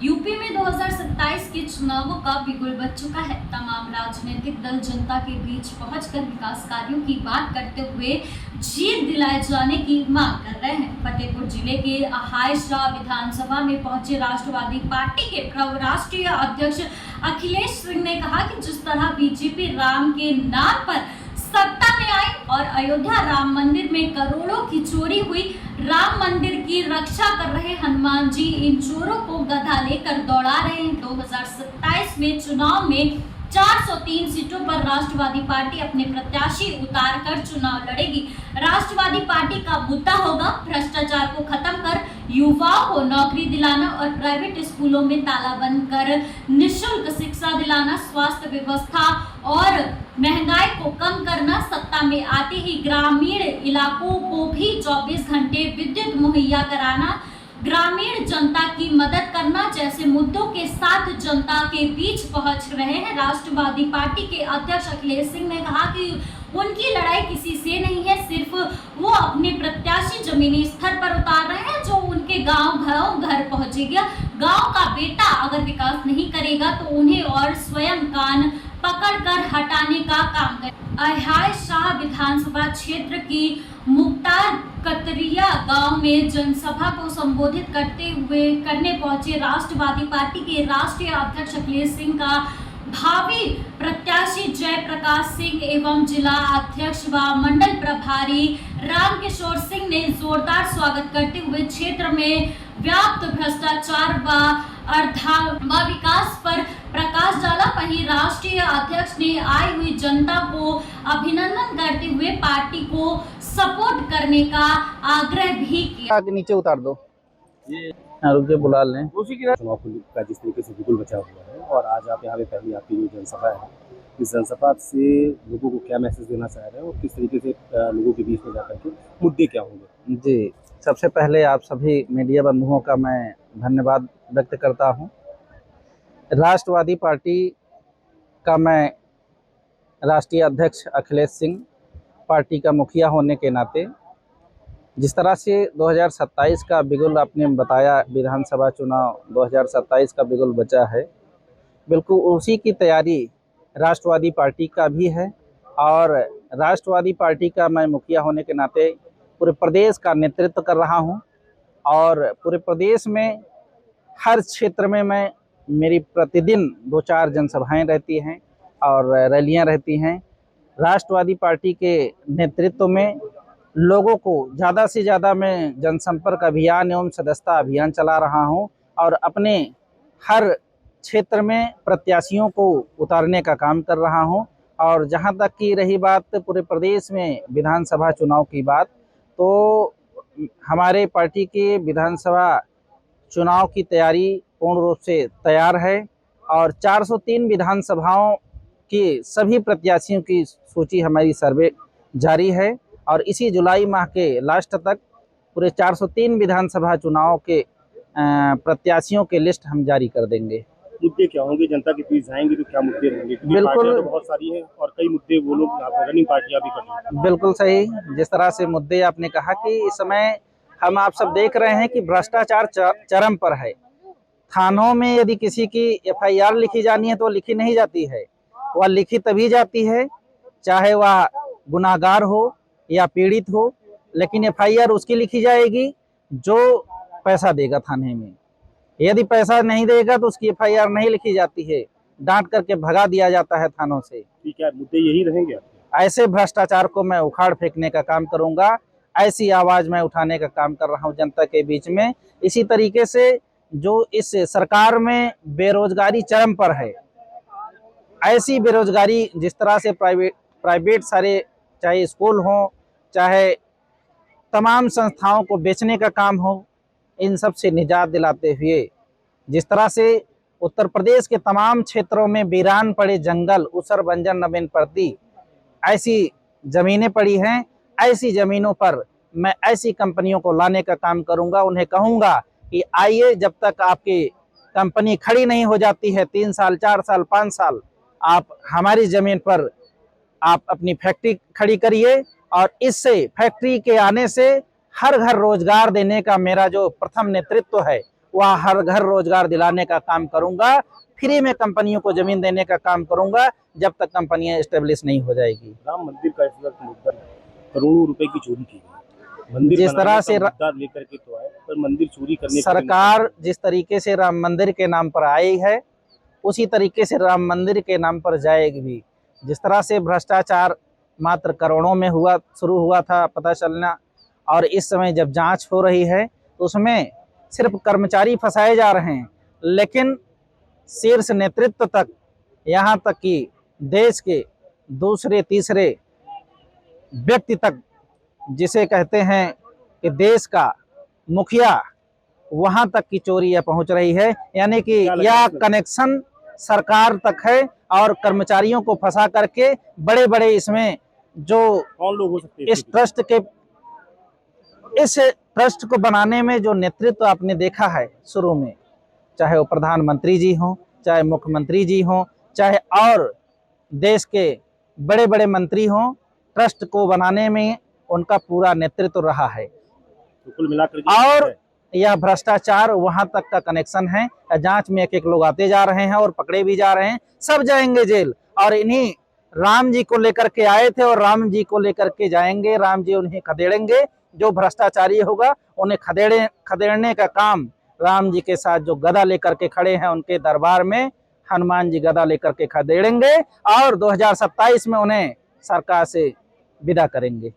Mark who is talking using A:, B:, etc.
A: UP में 2027 के चुनावों का बिगुल बज चुका है। तमाम राजनीतिक दल जनता के बीच पहुंचकर विकास कार्यों की बात करते हुए जीत दिलाए जाने की मांग कर रहे हैं। फतेहपुर जिले के आहायशाह विधानसभा में पहुंचे राष्ट्रवादी पार्टी के राष्ट्रीय अध्यक्ष अखिलेश सिंह ने कहा कि जिस तरह बीजेपी राम के नाम पर सत्ता में आई और अयोध्या राम मंदिर में करोड़ों की चोरी हुई, राम मंदिर की रक्षा कर रहे हनुमान जी इन चोरों को गधा लेकर दौड़ा रहे हैं। 2027 में चुनाव में 403 सीटों पर राष्ट्रवादी पार्टी अपने प्रत्याशी उतारकर चुनाव लड़ेगी। राष्ट्रवादी पार्टी का मुद्दा होगा भ्रष्टाचार को खत्म कर युवाओं को नौकरी दिलाना और प्राइवेट स्कूलों में ताला बंद कर निःशुल्क शिक्षा दिलाना, स्वास्थ्य व्यवस्था और महंगाई को कम करना, सत्ता में आते ही ग्रामीण इलाकों को भी 24 घंटे विद्युत मुहैया कराना, ग्रामीण जनता की मदद करना जैसे मुद्दों के साथ जनता के बीच पहुंच रहे हैं। राष्ट्रवादी पार्टी के अध्यक्ष अखिलेश सिंह ने कहा कि उनकी लड़ाई किसी से नहीं है, सिर्फ वो अपने प्रत्याशी जमीनी स्तर पर उतार रहे हैं जो उनके गांव घर पहुंचेगा। गांव का बेटा अगर विकास नहीं करेगा तो उन्हें और स्वयं कान पकड़कर हटाने का काम करें। आहायशाह विधानसभा क्षेत्र की मुख्तार कतरिया गांव में जनसभा को संबोधित करने पहुंचे राष्ट्रवादी पार्टी के राष्ट्रीय अध्यक्ष अखिलेश सिंह का भावी प्रत्याशी जयप्रकाश सिंह एवं जिला अध्यक्ष व मंडल प्रभारी रामकिशोर सिंह ने जोरदार स्वागत करते हुए क्षेत्र में व्याप्त भ्रष्टाचार व विकास पर प्रकाश डाला। वहीं राष्ट्रीय अध्यक्ष ने आई हुई जनता को अभिनंदन करते हुए पार्टी को सपोर्ट करने का आग्रह भी किया।
B: आगे नीचे उतार दो, ये रुके बुला लें।
C: चुनाव का जिस तरीके से बिगुल बचा हुआ है और आज आप यहाँ पे पहली आपकी जो जनसभा है, इस जनसभा से लोगों को क्या मैसेज देना चाह रहे हैं और किस तरीके से लोगों के बीच में जाकर के मुद्दे क्या होंगे?
B: जी, सबसे पहले आप सभी मीडिया बंधुओं का मैं धन्यवाद व्यक्त करता हूँ। राष्ट्रवादी पार्टी का मैं राष्ट्रीय अध्यक्ष अखिलेश सिंह, पार्टी का मुखिया होने के नाते जिस तरह से 2027 का बिगुल आपने बताया, विधानसभा चुनाव 2027 का बिगुल बचा है, बिल्कुल उसी की तैयारी राष्ट्रवादी पार्टी का भी है। और राष्ट्रवादी पार्टी का मैं मुखिया होने के नाते पूरे प्रदेश का नेतृत्व कर रहा हूं और पूरे प्रदेश में हर क्षेत्र में मेरी प्रतिदिन 2-4 जनसभाएं रहती हैं और रैलियां रहती हैं। राष्ट्रवादी पार्टी के नेतृत्व में लोगों को ज़्यादा से ज़्यादा मैं जनसंपर्क अभियान एवं सदस्यता अभियान चला रहा हूं और अपने हर क्षेत्र में प्रत्याशियों को उतारने का काम कर रहा हूं। और जहां तक की रही बात पूरे प्रदेश में विधानसभा चुनाव की बात, तो हमारे पार्टी के विधानसभा चुनाव की तैयारी पूर्ण रूप से तैयार है और 403 विधानसभाओं की सभी प्रत्याशियों की सूची हमारी सर्वे जारी है और इसी जुलाई माह के लास्ट तक पूरे 403 विधानसभा चुनाव के प्रत्याशियों के लिस्ट हम जारी कर देंगे।
C: मुद्दे क्या होंगे? जनता के बीच जाएंगे तो क्या मुद्दे रहेंगे?
B: बिल्कुल,
C: तो बहुत सारी हैं और कई मुद्दे वो लोग रनिंग पार्टियां भी कर रही हैं।
B: बिल्कुल सही, जिस तरह से मुद्दे आपने कहा कि इस समय हम आप सब देख रहे हैं कि भ्रष्टाचार चरम पर है। थानों में यदि किसी की FIR लिखी जानी है तो लिखी नहीं जाती है, वह लिखी तभी जाती है चाहे वह गुनाहगार हो या पीड़ित हो, लेकिन FIR उसकी लिखी जाएगी जो पैसा देगा थाने में। यदि पैसा नहीं देगा तो उसकी FIR नहीं लिखी जाती है, डांट करके भगा दिया जाता है थानों से।
C: ठीक है, मुद्दे यही रहेंगे आपके?
B: ऐसे भ्रष्टाचार को मैं उखाड़ फेंकने का काम करूंगा, ऐसी आवाज मैं उठाने का काम कर रहा हूं जनता के बीच में। इसी तरीके से जो इस सरकार में बेरोजगारी चरम पर है, ऐसी बेरोजगारी जिस तरह से प्राइवेट सारे चाहे स्कूल हो चाहे तमाम संस्थाओं को बेचने का काम हो, इन सब से निजात दिलाते हुए जिस तरह से उत्तर प्रदेश के तमाम क्षेत्रों में वीरान पड़े जंगल, उसर बंजर नवीन प्रति ऐसी ज़मीनें पड़ी हैं, ऐसी ज़मीनों पर मैं ऐसी कंपनियों को लाने का काम करूंगा। उन्हें कहूंगा कि आइए, जब तक आपकी कंपनी खड़ी नहीं हो जाती है 3 साल 4 साल 5 साल, आप हमारी ज़मीन पर आप अपनी फैक्ट्री खड़ी करिए और इससे फैक्ट्री के आने से हर घर रोजगार देने का मेरा जो प्रथम नेतृत्व है वहाँ हर घर रोजगार दिलाने का काम करूंगा, फ्री में कंपनियों को जमीन देने का काम करूंगा जब तक कंपनियां एस्टेब्लिश नहीं हो जाएगी।
C: राम मंदिर का इस वक्त मुद्दा है, करोड़ों रुपए की चोरी की गई। मंदिर
B: जिस तरह
C: बनाने
B: से
C: का मुद्दा लेकर के तो आए, पर मंदिर चोरी करने का
B: सरकार जिस तरीके से राम मंदिर के नाम पर आई है उसी तरीके से राम मंदिर के नाम पर जाएगी भी। जिस तरह से भ्रष्टाचार मात्र करोड़ों में शुरू हुआ था पता चलना, और इस समय जब जांच हो रही है तो उसमें सिर्फ कर्मचारी फंसाए जा रहे हैं, लेकिन शीर्ष नेतृत्व तक, यहाँ तक कि देश के दूसरे तीसरे व्यक्ति तक, जिसे कहते हैं कि देश का मुखिया, वहां तक की चोरी यह पहुंच रही है। यानी कि यह कनेक्शन सरकार तक है और कर्मचारियों को फंसा करके बड़े बड़े इसमें जो
C: कौन लोग हो सकते हैं
B: इस ट्रस्ट को बनाने में जो नेतृत्व आपने देखा है शुरू में, चाहे वो प्रधानमंत्री जी हों, चाहे मुख्यमंत्री जी हों, चाहे और देश के बड़े बड़े मंत्री हों, ट्रस्ट को बनाने में उनका पूरा नेतृत्व रहा है।
C: तो कुल मिलाकर
B: और यह भ्रष्टाचार वहां तक का कनेक्शन है। जांच में एक एक लोग आते जा रहे हैं और पकड़े भी जा रहे हैं, सब जाएंगे जेल। और इन्हीं राम जी को लेकर के आए थे और राम जी को लेकर के जाएंगे, राम जी उन्हें खदेड़ेंगे। जो भ्रष्टाचारी होगा उन्हें खदेड़ने का काम राम जी के साथ जो गदा लेकर के खड़े हैं उनके दरबार में हनुमान जी गदा लेकर के खदेड़ेंगे और 2027 में उन्हें सरकार से विदा करेंगे।